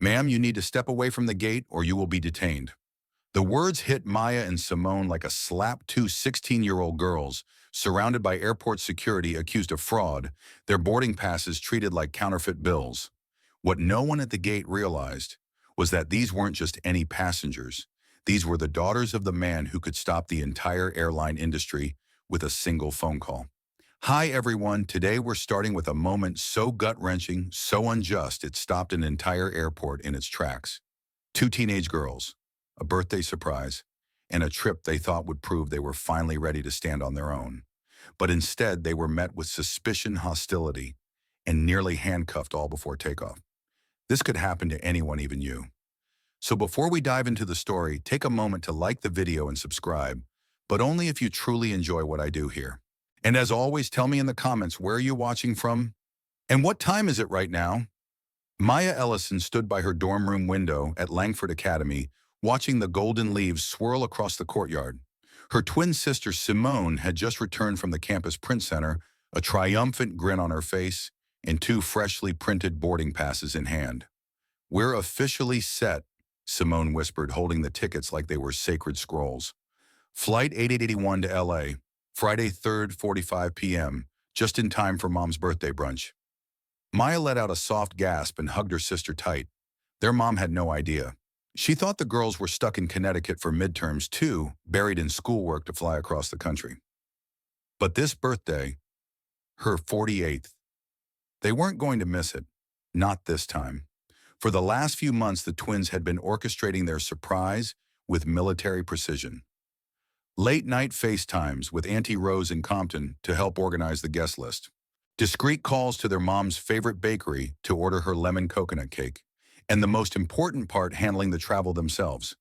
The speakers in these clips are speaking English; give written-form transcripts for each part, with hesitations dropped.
Ma'am, you need to step away from the gate or you will be detained. The words hit Maya and Simone like a slap. Two 16-year-old girls, surrounded by airport security accused of fraud, their boarding passes treated like counterfeit bills. What no one at the gate realized was that these weren't just any passengers. These were the daughters of the man who could stop the entire airline industry with a single phone call. Hi everyone, today we're starting with a moment so gut-wrenching, so unjust, it stopped an entire airport in its tracks. Two teenage girls, a birthday surprise, and a trip they thought would prove they were finally ready to stand on their own. But instead, they were met with suspicion, hostility, and nearly handcuffed all before takeoff. This could happen to anyone, even you. So before we dive into the story, take a moment to like the video and subscribe, but only if you truly enjoy what I do here. And as always, tell me in the comments where you're watching from and what time is it right now? Maya Ellison stood by her dorm room window at Langford Academy, watching the golden leaves swirl across the courtyard. Her twin sister Simone had just returned from the campus print center, a triumphant grin on her face and two freshly printed boarding passes in hand. We're officially set, Simone whispered, holding the tickets like they were sacred scrolls. Flight 8881 to LA, Friday 3rd, 45 p.m., just in time for Mom's birthday brunch. Maya let out a soft gasp and hugged her sister tight. Their mom had no idea. She thought the girls were stuck in Connecticut for midterms too, buried in schoolwork to fly across the country. But this birthday, her 48th, they weren't going to miss it. Not this time. For the last few months, the twins had been orchestrating their surprise with military precision. Late-night FaceTimes with Auntie Rose in Compton to help organize the guest list. Discreet calls to their mom's favorite bakery to order her lemon coconut cake. And the most important part, handling the travel themselves.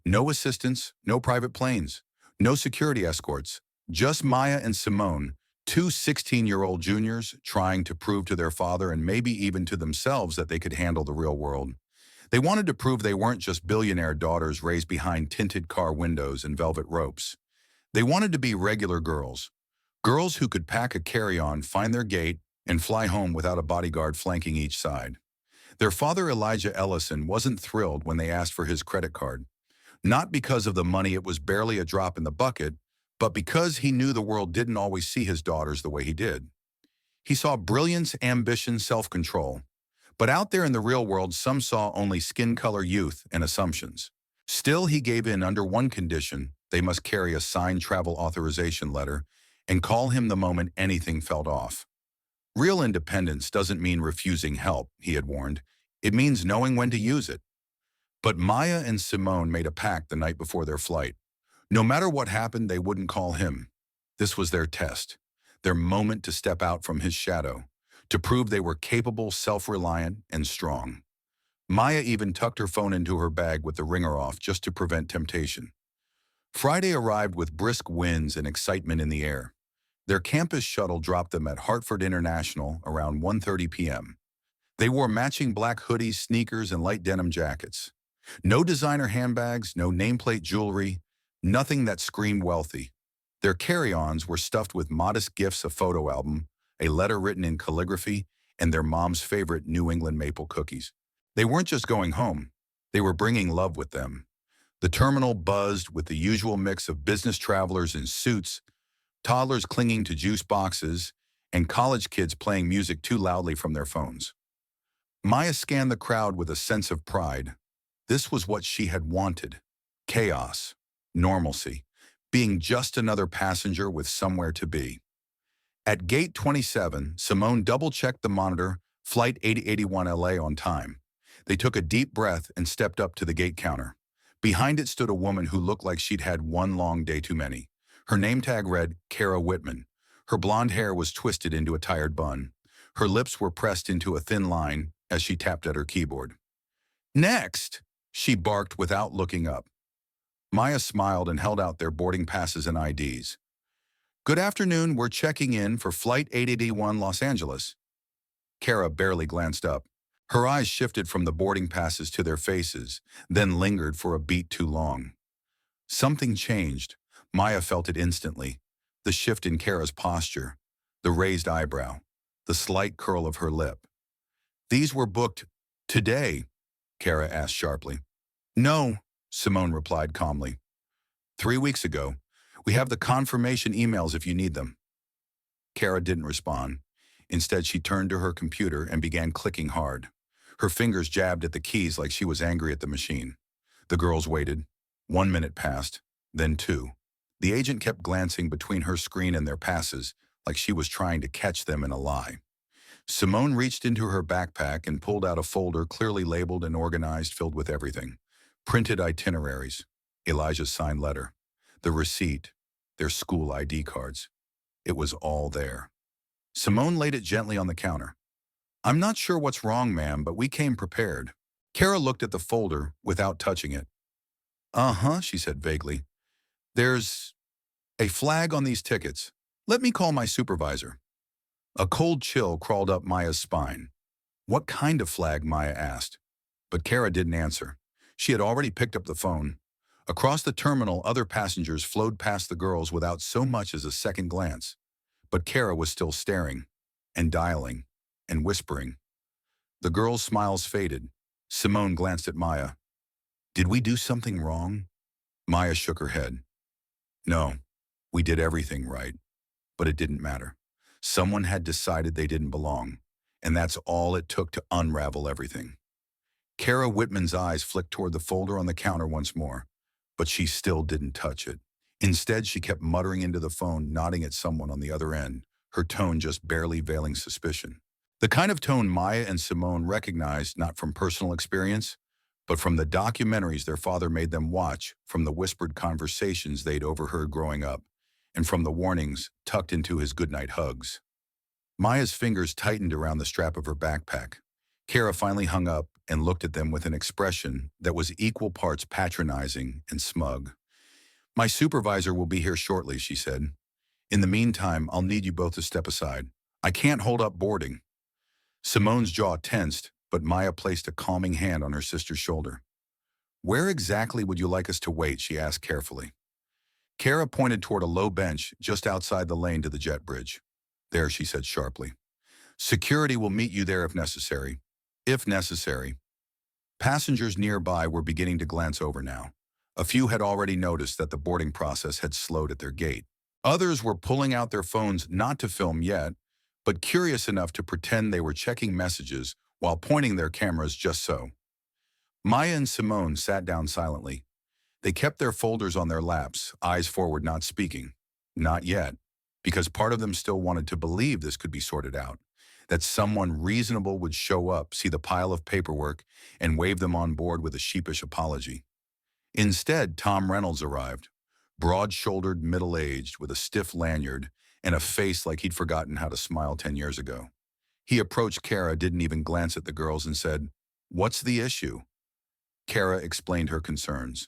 No assistance, no private planes, no security escorts, just Maya and Simone, two 16-year-old juniors trying to prove to their father and maybe even to themselves that they could handle the real world. They wanted to prove they weren't just billionaire daughters raised behind tinted car windows and velvet ropes. They wanted to be regular girls. Girls who could pack a carry-on, find their gate, and fly home without a bodyguard flanking each side. Their father, Elijah Ellison, wasn't thrilled when they asked for his credit card. Not because of the money, it was barely a drop in the bucket, but because he knew the world didn't always see his daughters the way he did. He saw brilliance, ambition, self-control. But out there in the real world, some saw only skin color, youth, and assumptions. Still, he gave in under one condition: they must carry a signed travel authorization letter and call him the moment anything felt off. Real independence doesn't mean refusing help, he had warned. It means knowing when to use it. But Maya and Simone made a pact the night before their flight. No matter what happened, they wouldn't call him. This was their test, their moment to step out from his shadow, to prove they were capable, self-reliant, and strong. Maya even tucked her phone into her bag with the ringer off just to prevent temptation. Friday arrived with brisk winds and excitement in the air. Their campus shuttle dropped them at Hartford International around 1:30 p.m. They wore matching black hoodies, sneakers, and light denim jackets. No designer handbags, no nameplate jewelry, nothing that screamed wealthy. Their carry-ons were stuffed with modest gifts: a photo album, a letter written in calligraphy, and their mom's favorite New England maple cookies. They weren't just going home. They were bringing love with them. The terminal buzzed with the usual mix of business travelers in suits, toddlers clinging to juice boxes, and college kids playing music too loudly from their phones. Maya scanned the crowd with a sense of pride. This was what she had wanted: chaos, normalcy, being just another passenger with somewhere to be. At gate 27, Simone double-checked the monitor, flight 8081 LA on time. They took a deep breath and stepped up to the gate counter. Behind it stood a woman who looked like she'd had one long day too many. Her name tag read Kara Whitman. Her blonde hair was twisted into a tired bun. Her lips were pressed into a thin line as she tapped at her keyboard. "Next!" she barked without looking up. Maya smiled and held out their boarding passes and IDs. "Good afternoon, we're checking in for Flight 881 Los Angeles." Kara barely glanced up. Her eyes shifted from the boarding passes to their faces, then lingered for a beat too long. Something changed. Maya felt it instantly. The shift in Kara's posture, the raised eyebrow, the slight curl of her lip. These were booked today. Kara asked sharply. No, Simone replied calmly. 3 weeks ago. We have the confirmation emails if you need them. Kara didn't respond. Instead, she turned to her computer and began clicking hard. Her fingers jabbed at the keys like she was angry at the machine. The girls waited. 1 minute passed, then two. The agent kept glancing between her screen and their passes, like she was trying to catch them in a lie. Simone reached into her backpack and pulled out a folder clearly labeled and organized, filled with everything. Printed itineraries, Elijah's signed letter, the receipt, their school ID cards. It was all there. Simone laid it gently on the counter. I'm not sure what's wrong, ma'am, but we came prepared. Kara looked at the folder without touching it. Uh-huh, she said vaguely. There's a flag on these tickets. Let me call my supervisor. A cold chill crawled up Maya's spine. What kind of flag, Maya asked. But Kara didn't answer. She had already picked up the phone. Across the terminal, other passengers flowed past the girls without so much as a second glance. But Kara was still staring, and dialing, and whispering. The girls' smiles faded. Simone glanced at Maya. Did we do something wrong? Maya shook her head. No, we did everything right. But it didn't matter. Someone had decided they didn't belong, and that's all it took to unravel everything. Kara Whitman's eyes flicked toward the folder on the counter once more, but she still didn't touch it. Instead, she kept muttering into the phone, nodding at someone on the other end, her tone just barely veiling suspicion. The kind of tone Maya and Simone recognized not from personal experience, but from the documentaries their father made them watch, from the whispered conversations they'd overheard growing up, and from the warnings tucked into his goodnight hugs. Maya's fingers tightened around the strap of her backpack. Kara finally hung up and looked at them with an expression that was equal parts patronizing and smug. My supervisor will be here shortly, she said. In the meantime, I'll need you both to step aside. I can't hold up boarding. Simone's jaw tensed, but Maya placed a calming hand on her sister's shoulder. Where exactly would you like us to wait? She asked carefully. Kara pointed toward a low bench just outside the lane to the jet bridge. There, she said sharply. Security will meet you there if necessary. If necessary. Passengers nearby were beginning to glance over now. A few had already noticed that the boarding process had slowed at their gate. Others were pulling out their phones not to film yet, but curious enough to pretend they were checking messages while pointing their cameras just so. Maya and Simone sat down silently. They kept their folders on their laps, eyes forward, not speaking. Not yet, because part of them still wanted to believe this could be sorted out, that someone reasonable would show up, see the pile of paperwork, and wave them on board with a sheepish apology. Instead, Tom Reynolds arrived, broad-shouldered, middle-aged, with a stiff lanyard and a face like he'd forgotten how to smile 10 years ago. He approached Kara, didn't even glance at the girls, and said, "What's the issue?" Kara explained her concerns.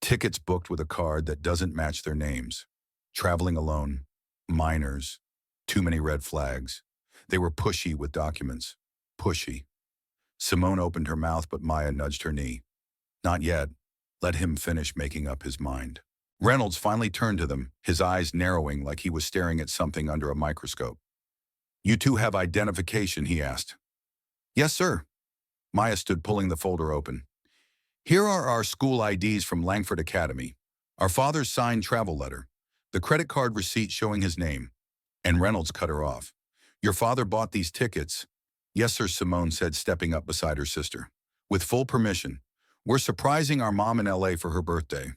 Tickets booked with a card that doesn't match their names. Traveling alone. Minors. Too many red flags. They were pushy with documents. Pushy. Simone opened her mouth, but Maya nudged her knee. Not yet. Let him finish making up his mind. Reynolds finally turned to them, his eyes narrowing like he was staring at something under a microscope. You two have identification, he asked. Yes, sir. Maya stood pulling the folder open. Here are our school IDs from Langford Academy, our father's signed travel letter, the credit card receipt showing his name. And Reynolds cut her off. Your father bought these tickets. Yes, sir, Simone said, stepping up beside her sister. With full permission. We're surprising our mom in LA for her birthday.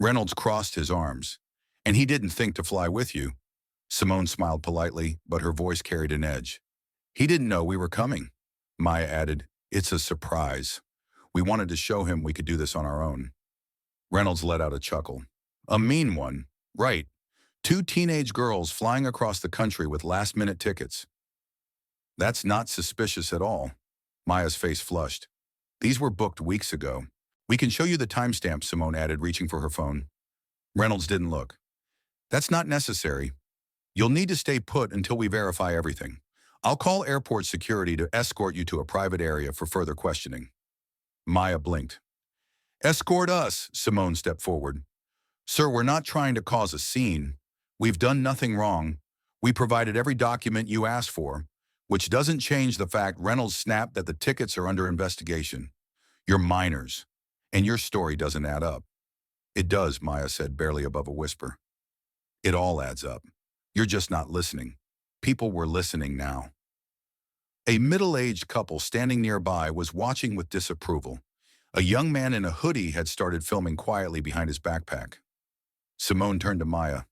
Reynolds crossed his arms. And he didn't think to fly with you. Simone smiled politely, but her voice carried an edge. He didn't know we were coming. Maya added, it's a surprise. We wanted to show him we could do this on our own. Reynolds let out a chuckle. A mean one, right. 2 teenage girls flying across the country with last-minute tickets. That's not suspicious at all. Maya's face flushed. These were booked weeks ago. We can show you the timestamp, Simone added, reaching for her phone. Reynolds didn't look. That's not necessary. You'll need to stay put until we verify everything. I'll call airport security to escort you to a private area for further questioning. Maya blinked. Escort us, Simone stepped forward. Sir, we're not trying to cause a scene. We've done nothing wrong. We provided every document you asked for, which doesn't change the fact Reynolds snapped that the tickets are under investigation. You're minors, and your story doesn't add up. It does, Maya said, barely above a whisper. It all adds up. You're just not listening. People were listening now. A middle-aged couple standing nearby was watching with disapproval. A young man in a hoodie had started filming quietly behind his backpack. Simone turned to Maya.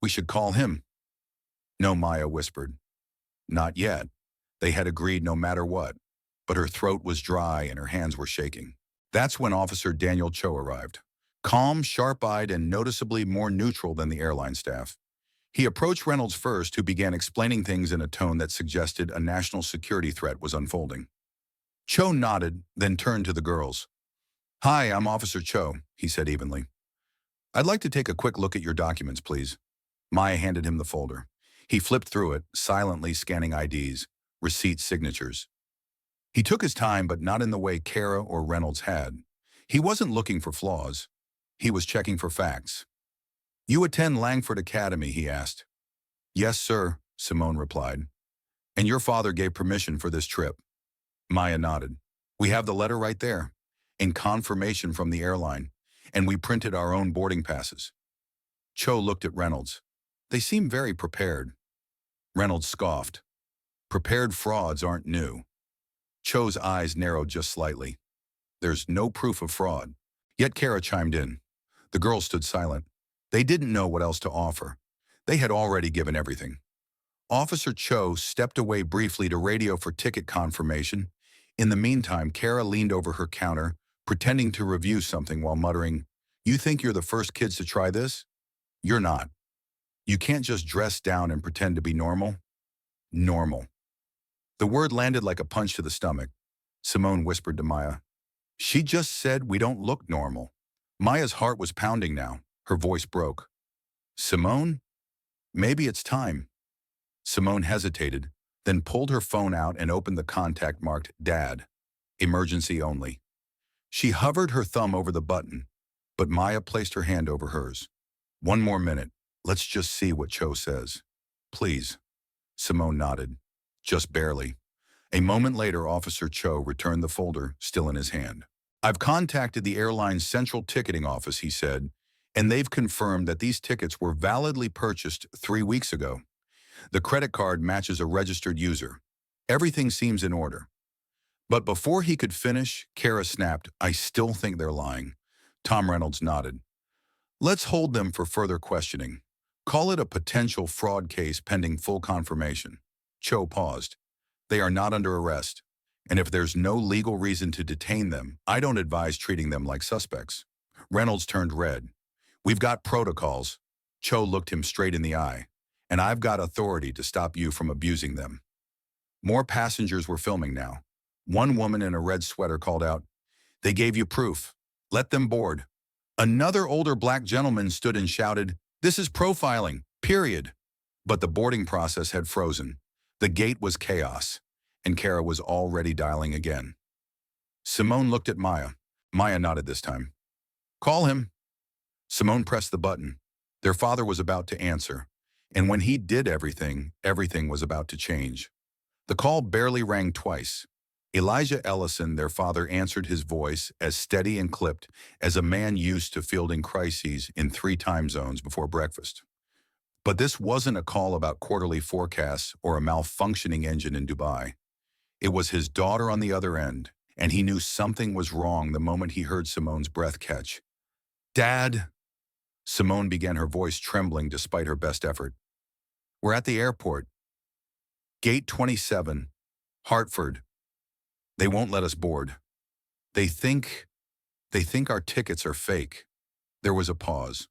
We should call him. No, Maya whispered. Not yet. They had agreed no matter what, but her throat was dry and her hands were shaking. That's when Officer Daniel Cho arrived. Calm, sharp-eyed, and noticeably more neutral than the airline staff. He approached Reynolds first, who began explaining things in a tone that suggested a national security threat was unfolding. Cho nodded, then turned to the girls. Hi, I'm Officer Cho, he said evenly. I'd like to take a quick look at your documents, please. Maya handed him the folder. He flipped through it, silently scanning IDs, receipt signatures. He took his time, but not in the way Kara or Reynolds had. He wasn't looking for flaws. He was checking for facts. You attend Langford Academy, he asked. Yes, sir, Simone replied. And your father gave permission for this trip. Maya nodded. We have the letter right there, in confirmation from the airline, and we printed our own boarding passes. Cho looked at Reynolds. They seem very prepared. Reynolds scoffed. Prepared frauds aren't new. Cho's eyes narrowed just slightly. There's no proof of fraud. Yet Kara chimed in. The girls stood silent. They didn't know what else to offer. They had already given everything. Officer Cho stepped away briefly to radio for ticket confirmation. In the meantime, Kara leaned over her counter, pretending to review something while muttering, You think you're the first kids to try this? You're not. You can't just dress down and pretend to be normal. Normal. The word landed like a punch to the stomach. Simone whispered to Maya. She just said we don't look normal. Maya's heart was pounding now. Her voice broke. Simone? Maybe it's time. Simone hesitated, then pulled her phone out and opened the contact marked Dad. Emergency only. She hovered her thumb over the button, but Maya placed her hand over hers. One more minute. Let's just see what Cho says. Please. Simone nodded. Just barely. A moment later, Officer Cho returned the folder, still in his hand. I've contacted the airline's central ticketing office, he said, and they've confirmed that these tickets were validly purchased 3 weeks ago. The credit card matches a registered user. Everything seems in order. But before he could finish, Kara snapped, I still think they're lying. Tom Reynolds nodded. Let's hold them for further questioning. Call it a potential fraud case pending full confirmation. Cho paused. They are not under arrest, and if there's no legal reason to detain them, I don't advise treating them like suspects. Reynolds turned red. We've got protocols. Cho looked him straight in the eye. And I've got authority to stop you from abusing them. More passengers were filming now. One woman in a red sweater called out, They gave you proof. Let them board. Another older black gentleman stood and shouted, This is profiling, period. But the boarding process had frozen. The gate was chaos, and Kara was already dialing again. Simone looked at Maya. Maya nodded this time. Call him. Simone pressed the button. Their father was about to answer, and when he did everything was about to change. The call barely rang twice. Elijah Ellison, their father, answered his voice as steady and clipped as a man used to fielding crises in 3 time zones before breakfast. But this wasn't a call about quarterly forecasts or a malfunctioning engine in Dubai. It was his daughter on the other end, and he knew something was wrong the moment he heard Simone's breath catch. Dad! Simone began, her voice trembling despite her best effort. We're at the airport. Gate 27, Hartford. They won't let us board. They think our tickets are fake. There was a pause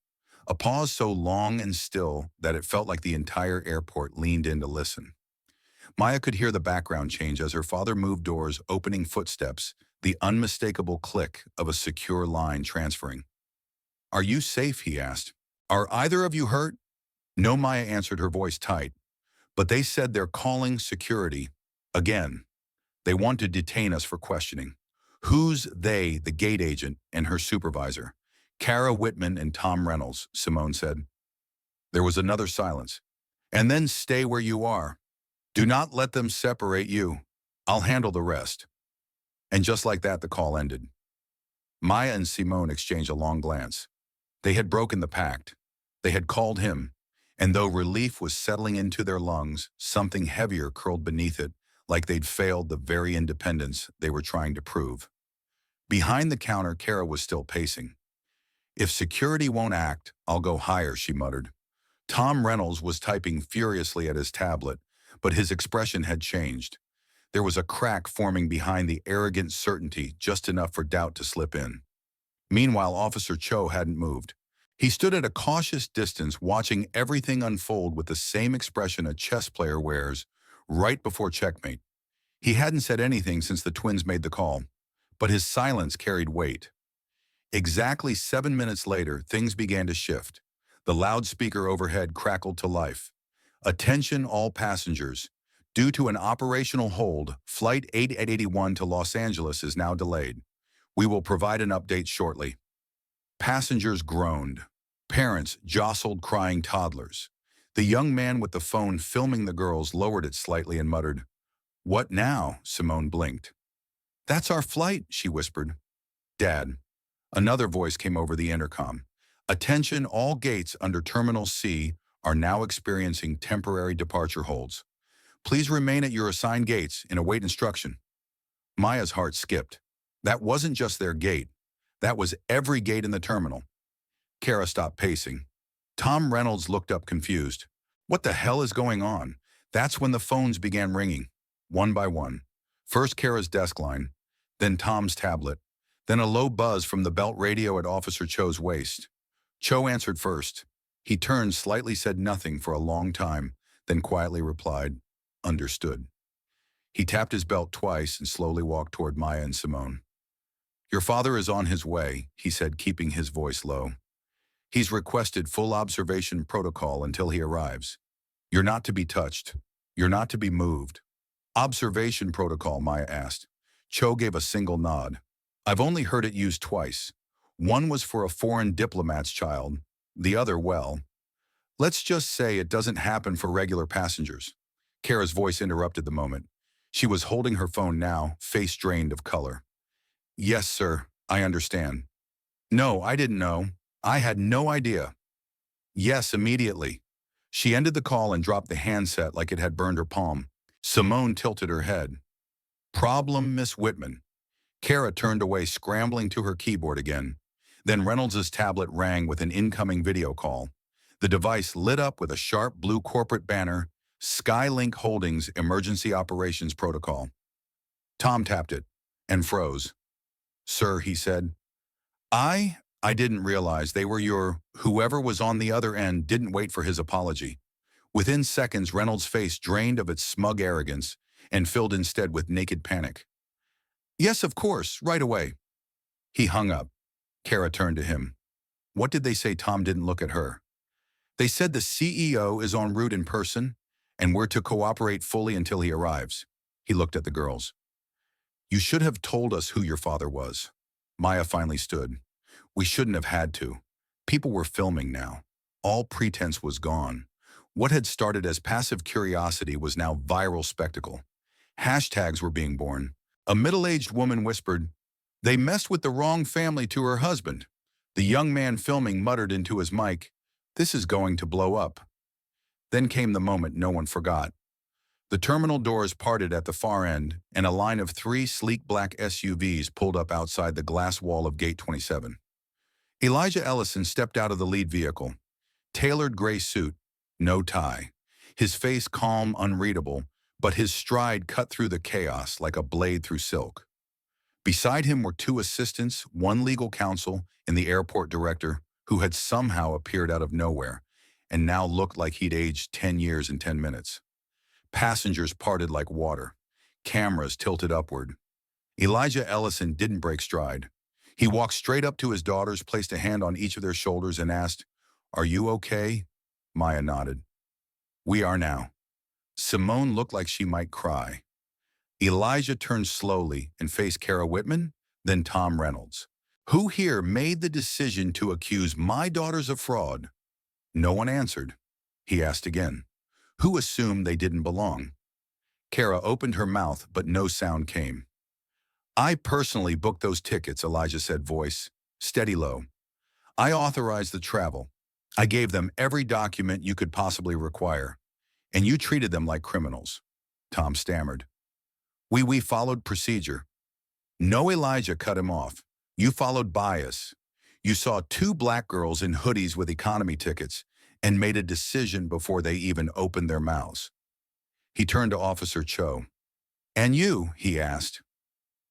so long and still that it felt like the entire airport leaned in to listen. Maya could hear the background change as her father moved doors, opening footsteps, the unmistakable click of a secure line transferring. Are you safe? He asked. Are either of you hurt? No, Maya answered, her voice tight. But they said they're calling security. Again. They want to detain us for questioning. Who's they? The gate agent and her supervisor. Kara Whitman and Tom Reynolds, Simone said. There was another silence. And then stay where you are. Do not let them separate you. I'll handle the rest. And just like that, the call ended. Maya and Simone exchanged a long glance. They had broken the pact. They had called him, and though relief was settling into their lungs, something heavier curled beneath it, like they'd failed the very independence they were trying to prove. Behind the counter, Kara was still pacing. "If security won't act, I'll go higher," she muttered. Tom Reynolds was typing furiously at his tablet, but his expression had changed. There was a crack forming behind the arrogant certainty, just enough for doubt to slip in. Meanwhile, Officer Cho hadn't moved. He stood at a cautious distance, watching everything unfold with the same expression a chess player wears right before checkmate. He hadn't said anything since the twins made the call, but his silence carried weight. Exactly 7 minutes later, things began to shift. The loudspeaker overhead crackled to life. "Attention all passengers. Due to an operational hold, Flight 8881 to Los Angeles is now delayed. We will provide an update shortly." Passengers groaned. Parents jostled crying toddlers. The young man with the phone filming the girls lowered it slightly and muttered, "What now?" Simone blinked. "That's our flight," she whispered. "Dad." Another voice came over the intercom. "Attention, all gates under Terminal C are now experiencing temporary departure holds. Please remain at your assigned gates and await instruction." Maya's heart skipped. That wasn't just their gate. That was every gate in the terminal. Kara stopped pacing. Tom Reynolds looked up confused. "What the hell is going on?" That's when the phones began ringing, one by one. First Kara's desk line, then Tom's tablet, then a low buzz from the belt radio at Officer Cho's waist. Cho answered first. He turned, slightly, said nothing for a long time, then quietly replied, "Understood." He tapped his belt twice and slowly walked toward Maya and Simone. "Your father is on his way," he said, keeping his voice low. "He's requested full observation protocol until he arrives. You're not to be touched. You're not to be moved." "Observation protocol?" Maya asked. Cho gave a single nod. "I've only heard it used twice. One was for a foreign diplomat's child. The other, well, let's just say it doesn't happen for regular passengers." Kara's voice interrupted the moment. She was holding her phone now, face drained of color. "Yes, sir, I understand." "No, I didn't know. I had no idea." "Yes, immediately." She ended the call and dropped the handset like it had burned her palm. Simone tilted her head. "Problem, Miss Whitman." Kara turned away, scrambling to her keyboard again. Then Reynolds's tablet rang with an incoming video call. The device lit up with a sharp blue corporate banner, Skylink Holdings Emergency Operations Protocol. Tom tapped it and froze. "Sir," he said, I didn't realize they were your..." Whoever was on the other end didn't wait for his apology. Within seconds, Reynolds' face drained of its smug arrogance and filled instead with naked panic. "Yes, of course, right away." He hung up. Kara turned to him. "What did they say?" Tom didn't look at her. "They said the CEO is en route in person, and we're to cooperate fully until he arrives." He looked at the girls. "You should have told us who your father was." Maya finally stood. "We shouldn't have had to. People were filming now. All pretense was gone. What had started as passive curiosity was now viral spectacle. Hashtags were being born. A middle-aged woman whispered, "They messed with the wrong family," to her husband. The young man filming muttered into his mic, "This is going to blow up." Then came the moment no one forgot. The terminal doors parted at the far end, and a line of 3 sleek black SUVs pulled up outside the glass wall of Gate 27. Elijah Ellison stepped out of the lead vehicle. Tailored gray suit, no tie. His face calm, unreadable, but his stride cut through the chaos like a blade through silk. Beside him were 2 assistants, 1 legal counsel, and the airport director, who had somehow appeared out of nowhere and now looked like he'd aged 10 years in 10 minutes. Passengers parted like water. Cameras tilted upward. Elijah Ellison didn't break stride. He walked straight up to his daughters, placed a hand on each of their shoulders, and asked, "Are you okay?" Maya nodded. "We are now." Simone looked like she might cry. Elijah turned slowly and faced Kara Whitman, then Tom Reynolds. "Who here made the decision to accuse my daughters of fraud?" No one answered. He asked again. "Who assumed they didn't belong?" Kara opened her mouth, but no sound came. I personally booked those tickets, Elijah said, voice steady low. I authorized the travel. I gave them every document you could possibly require, and you treated them like criminals. Tom stammered. We followed procedure. No, Elijah cut him off. You followed bias. You saw two black girls in hoodies with economy tickets and made a decision before they even opened their mouths. He turned to Officer Cho. And you, he asked.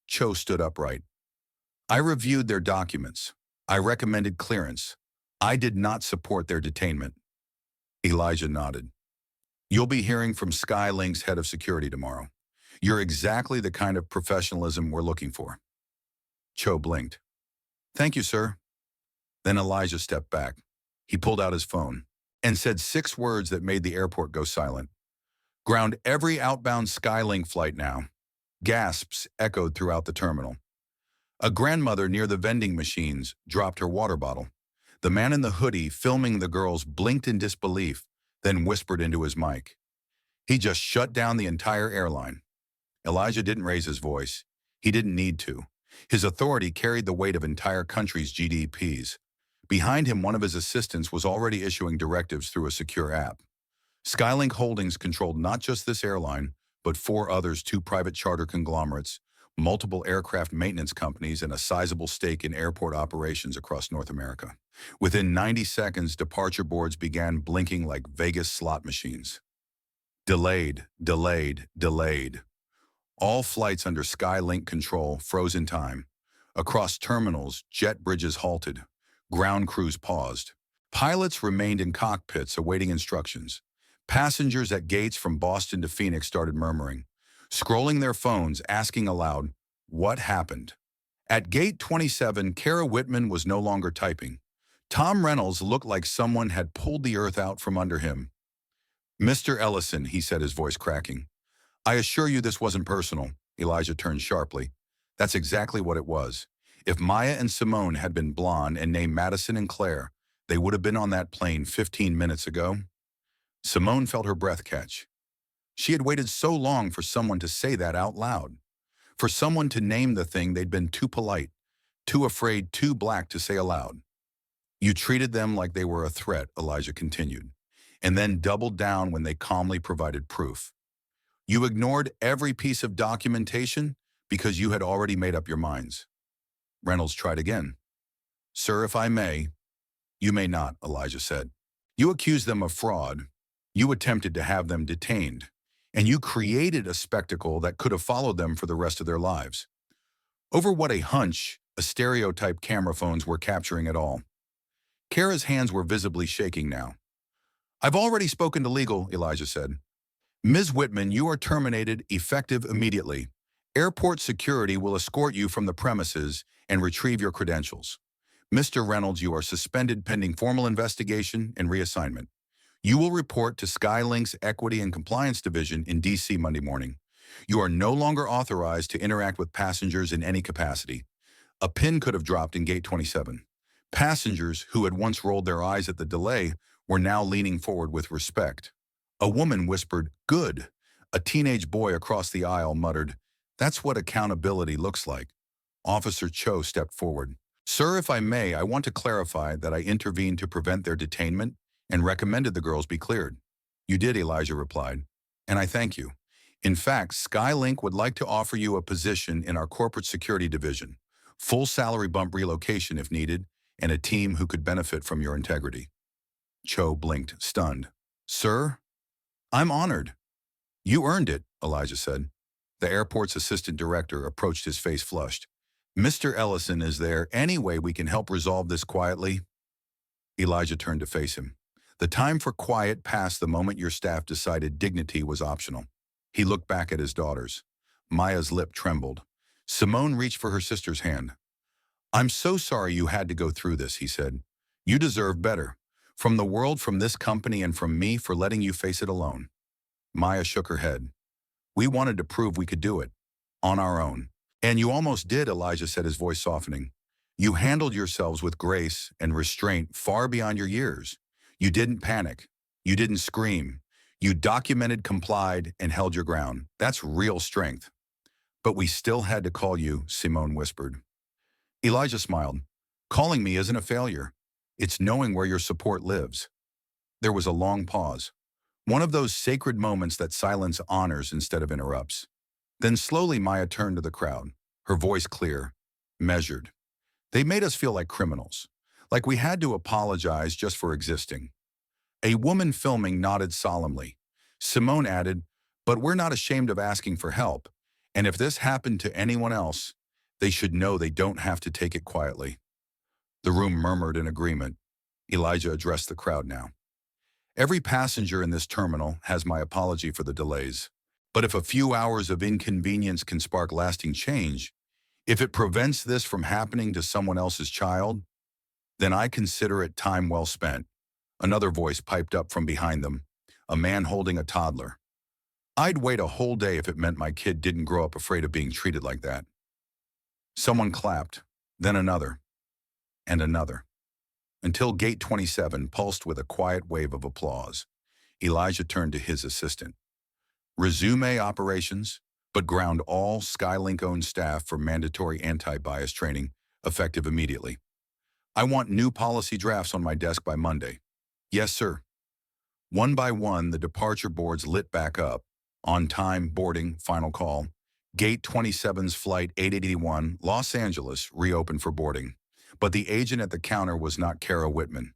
Cho stood upright. I reviewed their documents. I recommended clearance. I did not support their detainment. Elijah nodded. You'll be hearing from Skylink's head of security tomorrow. You're exactly the kind of professionalism we're looking for. Cho blinked. Thank you, sir. Then Elijah stepped back. He pulled out his phone and said 6 words that made the airport go silent. Ground every outbound Skylink flight now. Gasps echoed throughout the terminal. A grandmother near the vending machines dropped her water bottle. The man in the hoodie filming the girls blinked in disbelief, then whispered into his mic. He just shut down the entire airline. Elijah didn't raise his voice. He didn't need to. His authority carried the weight of entire countries' GDPs. Behind him, one of his assistants was already issuing directives through a secure app. Skylink Holdings controlled not just this airline, but 4 others, 2 private charter conglomerates, multiple aircraft maintenance companies, and a sizable stake in airport operations across North America. Within 90 seconds, departure boards began blinking like Vegas slot machines. Delayed, delayed, delayed. All flights under Skylink control froze in time. Across terminals, jet bridges halted. Ground crews paused. Pilots remained in cockpits awaiting instructions. Passengers at gates from Boston to Phoenix started murmuring, scrolling their phones, asking aloud, what happened? At gate 27, Kara Whitman was no longer typing. Tom Reynolds looked like someone had pulled the earth out from under him. Mr. Ellison, he said, his voice cracking. I assure you this wasn't personal. Elijah turned sharply. That's exactly what it was. If Maya and Simone had been blonde and named Madison and Claire, they would have been on that plane 15 minutes ago. Simone felt her breath catch. She had waited so long for someone to say that out loud. For someone to name the thing they'd been too polite, too afraid, too black to say aloud. You treated them like they were a threat, Elijah continued, and then doubled down when they calmly provided proof. You ignored every piece of documentation because you had already made up your minds. Reynolds tried again. Sir, if I may. You may not, Elijah said. You accused them of fraud. You attempted to have them detained. And you created a spectacle that could have followed them for the rest of their lives. Over what a hunch, a stereotype camera phones were capturing it all. Kara's hands were visibly shaking now. I've already spoken to legal, Elijah said. Ms. Whitman, you are terminated effective immediately. Airport security will escort you from the premises and retrieve your credentials. Mr. Reynolds, you are suspended pending formal investigation and reassignment. You will report to Skylink's Equity and Compliance Division in D.C. Monday morning. You are no longer authorized to interact with passengers in any capacity. A pin could have dropped in Gate 27. Passengers who had once rolled their eyes at the delay were now leaning forward with respect. A woman whispered, good. A teenage boy across the aisle muttered, that's what accountability looks like. Officer Cho stepped forward. Sir, if I may, I want to clarify that I intervened to prevent their detainment and recommended the girls be cleared. You did, Elijah replied, and I thank you. In fact, Skylink would like to offer you a position in our corporate security division, full salary bump relocation if needed, and a team who could benefit from your integrity. Cho blinked, stunned. Sir? I'm honored. You earned it, Elijah said. The airport's assistant director approached, his face flushed. Mr. Ellison, is there any way we can help resolve this quietly? Elijah turned to face him. The time for quiet passed the moment your staff decided dignity was optional. He looked back at his daughters. Maya's lip trembled. Simone reached for her sister's hand. I'm so sorry you had to go through this, he said. You deserve better. From the world, from this company, and from me for letting you face it alone. Maya shook her head. We wanted to prove we could do it. On our own. And you almost did, Elijah said, his voice softening. You handled yourselves with grace and restraint far beyond your years. You didn't panic. You didn't scream. You documented, complied, and held your ground. That's real strength. But we still had to call you, Simone whispered. Elijah smiled. Calling me isn't a failure. It's knowing where your support lives. There was a long pause. One of those sacred moments that silence honors instead of interrupts. Then slowly Maya turned to the crowd, her voice clear, measured. They made us feel like criminals, like we had to apologize just for existing. A woman filming nodded solemnly. Simone added, but we're not ashamed of asking for help, and if this happened to anyone else, they should know they don't have to take it quietly. The room murmured in agreement. Elijah addressed the crowd now. Every passenger in this terminal has my apology for the delays. But if a few hours of inconvenience can spark lasting change, if it prevents this from happening to someone else's child, then I consider it time well spent. Another voice piped up from behind them, a man holding a toddler. I'd wait a whole day if it meant my kid didn't grow up afraid of being treated like that. Someone clapped, then another, and another, until Gate 27 pulsed with a quiet wave of applause. Elijah turned to his assistant. Resume operations, but ground all Skylink-owned staff for mandatory anti-bias training, effective immediately. I want new policy drafts on my desk by Monday. Yes, sir. One by one, the departure boards lit back up. On time, boarding, final call. Gate 27's Flight 881, Los Angeles, reopened for boarding. But the agent at the counter was not Kara Whitman.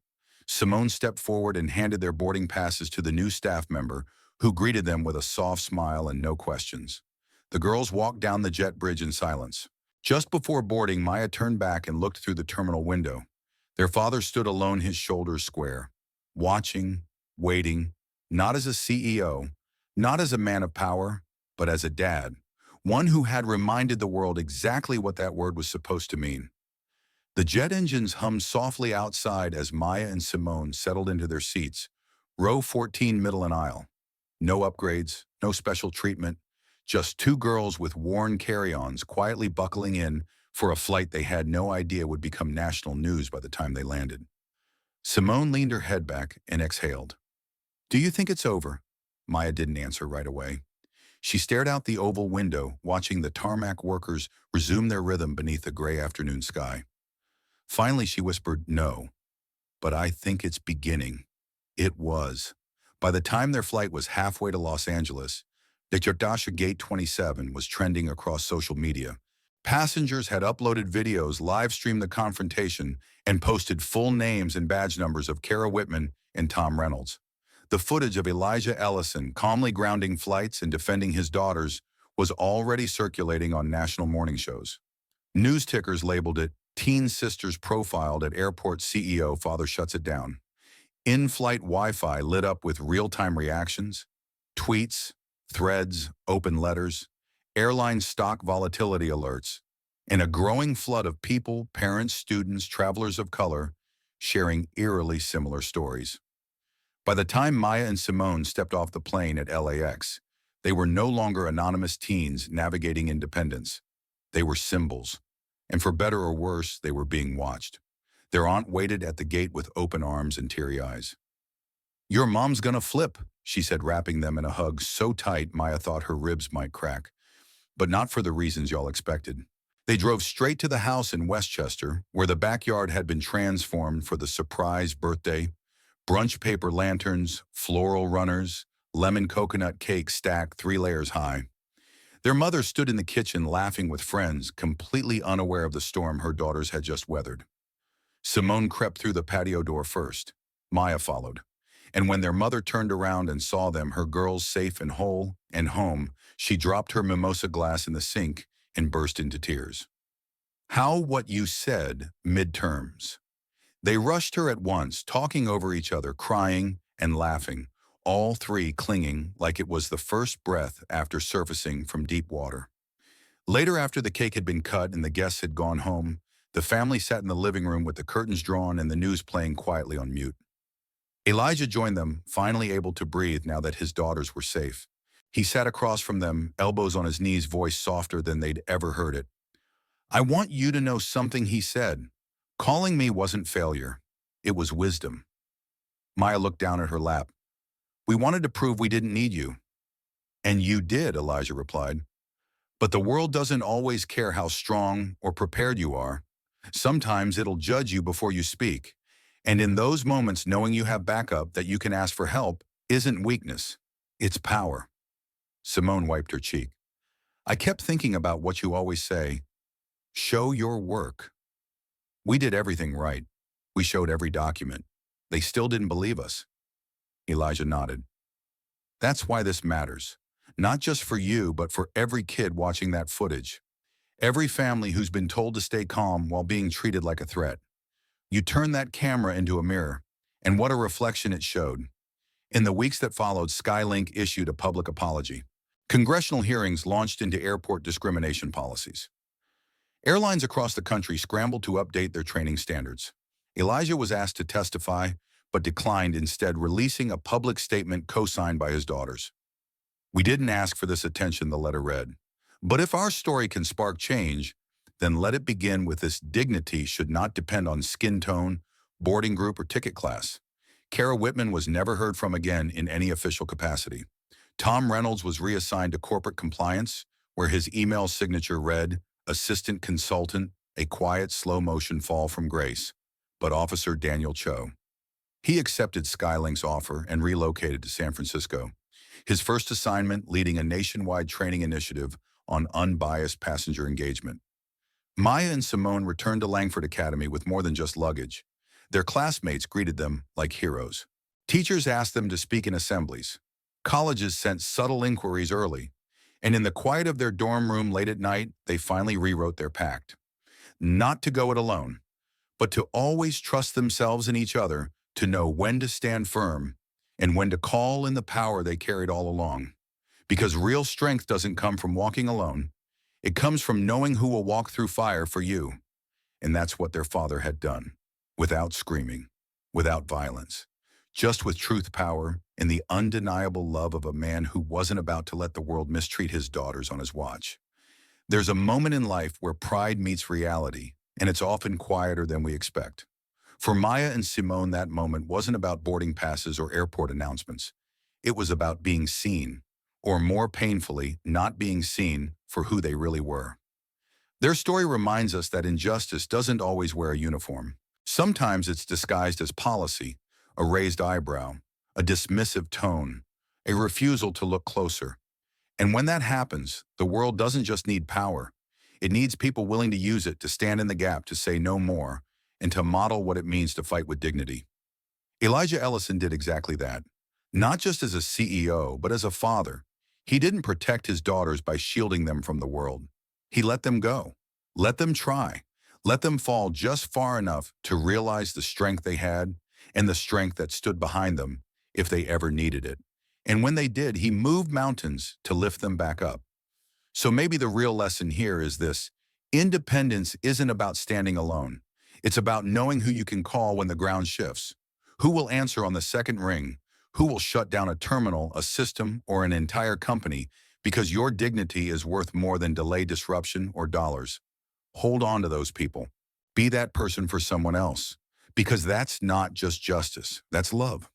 Simone stepped forward and handed their boarding passes to the new staff member, who greeted them with a soft smile and no questions. The girls walked down the jet bridge in silence. Just before boarding, Maya turned back and looked through the terminal window. Their father stood alone, his shoulders square, watching, waiting, not as a CEO, not as a man of power, but as a dad, one who had reminded the world exactly what that word was supposed to mean. The jet engines hummed softly outside as Maya and Simone settled into their seats, row 14 middle and aisle. No upgrades, no special treatment, just two girls with worn carry-ons quietly buckling in for a flight they had no idea would become national news by the time they landed. Simone leaned her head back and exhaled. Do you think it's over? Maya didn't answer right away. She stared out the oval window, watching the tarmac workers resume their rhythm beneath the gray afternoon sky. Finally, she whispered, no, but I think it's beginning. It was. By the time their flight was halfway to Los Angeles, the Jordasha Gate 27 was trending across social media. Passengers had uploaded videos, live-streamed the confrontation, and posted full names and badge numbers of Kara Whitman and Tom Reynolds. The footage of Elijah Ellison calmly grounding flights and defending his daughters was already circulating on national morning shows. News tickers labeled it, Teen Sisters Profiled at Airport CEO Father Shuts It Down. In-flight Wi-Fi lit up with real-time reactions, tweets, threads, open letters, airline stock volatility alerts, and a growing flood of people, parents, students, travelers of color, sharing eerily similar stories. By the time Maya and Simone stepped off the plane at LAX, they were no longer anonymous teens navigating independence. They were symbols, and for better or worse, they were being watched. Their aunt waited at the gate with open arms and teary eyes. Your mom's gonna flip, she said, wrapping them in a hug so tight Maya thought her ribs might crack. But not for the reasons y'all expected. They drove straight to the house in Westchester, where the backyard had been transformed for the surprise birthday. Brunch paper lanterns, floral runners, lemon coconut cake stacked 3 layers high. Their mother stood in the kitchen laughing with friends, completely unaware of the storm her daughters had just weathered. Simone crept through the patio door first. Maya followed. And when their mother turned around and saw them, her girls safe and whole and home, she dropped her mimosa glass in the sink and burst into tears. How what you said midterms. They rushed her at once, talking over each other, crying and laughing, all three clinging like it was the first breath after surfacing from deep water. Later, after the cake had been cut and the guests had gone home, the family sat in the living room with the curtains drawn and the news playing quietly on mute. Elijah joined them, finally able to breathe now that his daughters were safe. He sat across from them, elbows on his knees, voice softer than they'd ever heard it. I want you to know something, he said. Calling me wasn't failure. It was wisdom. Maya looked down at her lap. We wanted to prove we didn't need you. And you did, Elijah replied. But the world doesn't always care how strong or prepared you are. Sometimes it'll judge you before you speak. And in those moments, knowing you have backup, that you can ask for help, isn't weakness. It's power. Simone wiped her cheek. I kept thinking about what you always say. Show your work. We did everything right. We showed every document. They still didn't believe us. Elijah nodded. That's why this matters. Not just for you, but for every kid watching that footage. Every family who's been told to stay calm while being treated like a threat. You turned that camera into a mirror, and what a reflection it showed. In the weeks that followed, Skylink issued a public apology. Congressional hearings launched into airport discrimination policies. Airlines across the country scrambled to update their training standards. Elijah was asked to testify, but declined, instead releasing a public statement co-signed by his daughters. We didn't ask for this attention, the letter read. But if our story can spark change, then let it begin with this: dignity should not depend on skin tone, boarding group, or ticket class. Kara Whitman was never heard from again in any official capacity. Tom Reynolds was reassigned to corporate compliance, where his email signature read, Assistant Consultant, a quiet, slow-motion fall from grace. But Officer Daniel Cho. He accepted Skylink's offer and relocated to San Francisco. His first assignment leading a nationwide training initiative on unbiased passenger engagement. Maya and Simone returned to Langford Academy with more than just luggage. Their classmates greeted them like heroes. Teachers asked them to speak in assemblies. Colleges sent subtle inquiries early. And in the quiet of their dorm room late at night, they finally rewrote their pact. Not to go it alone, but to always trust themselves and each other, to know when to stand firm and when to call in the power they carried all along. Because real strength doesn't come from walking alone. It comes from knowing who will walk through fire for you. And that's what their father had done. Without screaming, without violence, just with truth, power, and the undeniable love of a man who wasn't about to let the world mistreat his daughters on his watch. There's a moment in life where pride meets reality, and it's often quieter than we expect. For Maya and Simone, that moment wasn't about boarding passes or airport announcements. It was about being seen, or more painfully, not being seen for who they really were. Their story reminds us that injustice doesn't always wear a uniform. Sometimes it's disguised as policy, a raised eyebrow, a dismissive tone, a refusal to look closer. And when that happens, the world doesn't just need power. It needs people willing to use it, to stand in the gap, to say no more, and to model what it means to fight with dignity. Elijah Ellison did exactly that. Not just as a CEO, but as a father. He didn't protect his daughters by shielding them from the world. He let them go. Let them try. Let them fall just far enough to realize the strength they had and the strength that stood behind them if they ever needed it. And when they did, he moved mountains to lift them back up. So maybe the real lesson here is this: independence isn't about standing alone. It's about knowing who you can call when the ground shifts. Who will answer on the second ring? Who will shut down a terminal, a system, or an entire company, because your dignity is worth more than delay, disruption, or dollars. Hold on to those people. Be that person for someone else, because that's not just justice, that's love.